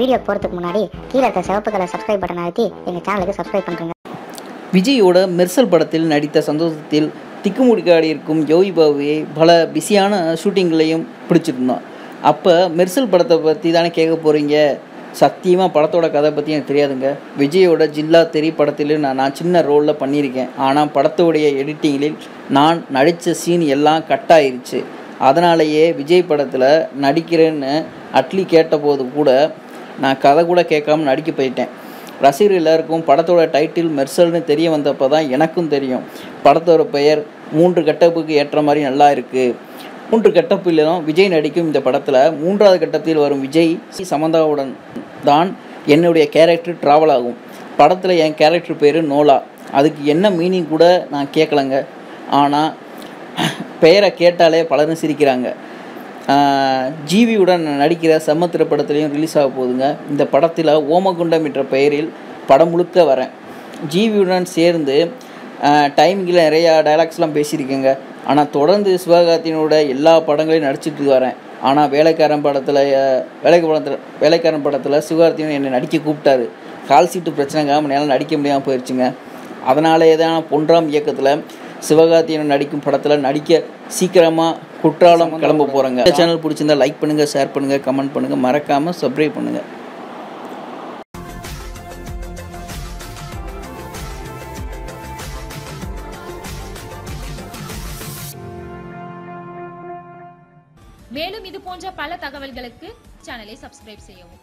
Video போகிறதுக்கு முன்னாடி கீழே இருக்க சிவப்பு கலர் சப்ஸ்கிரைப் பட்டன் அழுத்தி எங்கள் சேனலுக்கு சப்ஸ்கிரைப் பண்ணுறேங்க. விஜயோட மெர்சல் படத்தில் நடித்த சந்தோஷத்தில் திக்குமுடிக்காடி இருக்கும் யோகி பாபுவை பல பிஸியான ஷூட்டிங்லையும் பிடிச்சிருந்தோம். அப்போ மெர்சல் படத்தை பற்றி தானே கேட்க போகிறீங்க. சத்தியமாக படத்தோட கதை பற்றி எனக்கு தெரியாதுங்க. விஜயோட ஜில்லா தெரி படத்தில் நான் சின்ன ரோலில் பண்ணியிருக்கேன். ஆனால் படத்தோடைய எடிட்டிங்கில் நான் நடித்த சீன் எல்லாம் கட் ஆயிருச்சு. அதனாலேயே விஜய் படத்தில் நடிக்கிறேன்னு அட்லி கேட்டபோது கூட நான் கதை கூட கேட்காம நடிக்க போயிட்டேன். ரசிகர் எல்லாருக்கும் படத்தோட டைட்டில் மெர்சல்னு தெரிய வந்தப்போ தான் எனக்கும் தெரியும் படத்தோட பெயர் 3 கட்டப்புக்கு ஏற்ற மாதிரி நல்லா இருக்குது. 3 கட்டப்பிலும் விஜய் நடிக்கும் இந்த படத்தில் 3வது கட்டத்தில் வரும் விஜய் சமந்தாவுடன் தான் என்னுடைய கேரக்டர் ட்ராவல் ஆகும். படத்தில் என் கேரக்டர் பேர் நோலா. அதுக்கு என்ன மீனிங் கூட நான் கேட்கலங்க. ஆனால் பெயரை கேட்டாலே பலரும் சிரிக்கிறாங்க. ஜிவியுடன் நடிக்கிற செம்ம திரைப்படத்துலையும் ரிலீஸ் ஆக போகுதுங்க. இந்த படத்தில் ஓமகுண்டம் என்ற பெயரில் படம் முழுக்க வரேன். ஜிவியுடன் சேர்ந்து டைமிங்கில் நிறையா டைலாக்ஸ்லாம் பேசியிருக்கேங்க. ஆனால் தொடர்ந்து சிவகார்த்திகேயனோட எல்லா படங்களையும் நடிச்சிட்டு வரேன். ஆனால் வேலைக்காரன் படத்தில் சிவகார்த்திகேயன் என்னை நடிக்க கூப்பிட்டாரு. கால் சீட்டு பிரச்சனைக்காக என்னால் நடிக்க முடியாமல் போயிடுச்சுங்க. அதனாலே தான் பொன்ராம் இயக்கத்தில் சிவகார்த்திகேயன் நடிக்கும் படத்தில் நடிக்க சீக்கிரமாக குற்றாலம் கிளம்ப போகிறேங்க. இந்த சேனல் பிடிச்சிருந்தா லைக் பண்ணுங்கள், ஷேர் பண்ணுங்கள், கமெண்ட் பண்ணுங்கள், மறக்காமல் சப்ஸ்கிரைப் பண்ணுங்கள். மேலும் இது போன்ற பல தகவல்களுக்கு சேனலை சப்ஸ்கிரைப் செய்யவும்.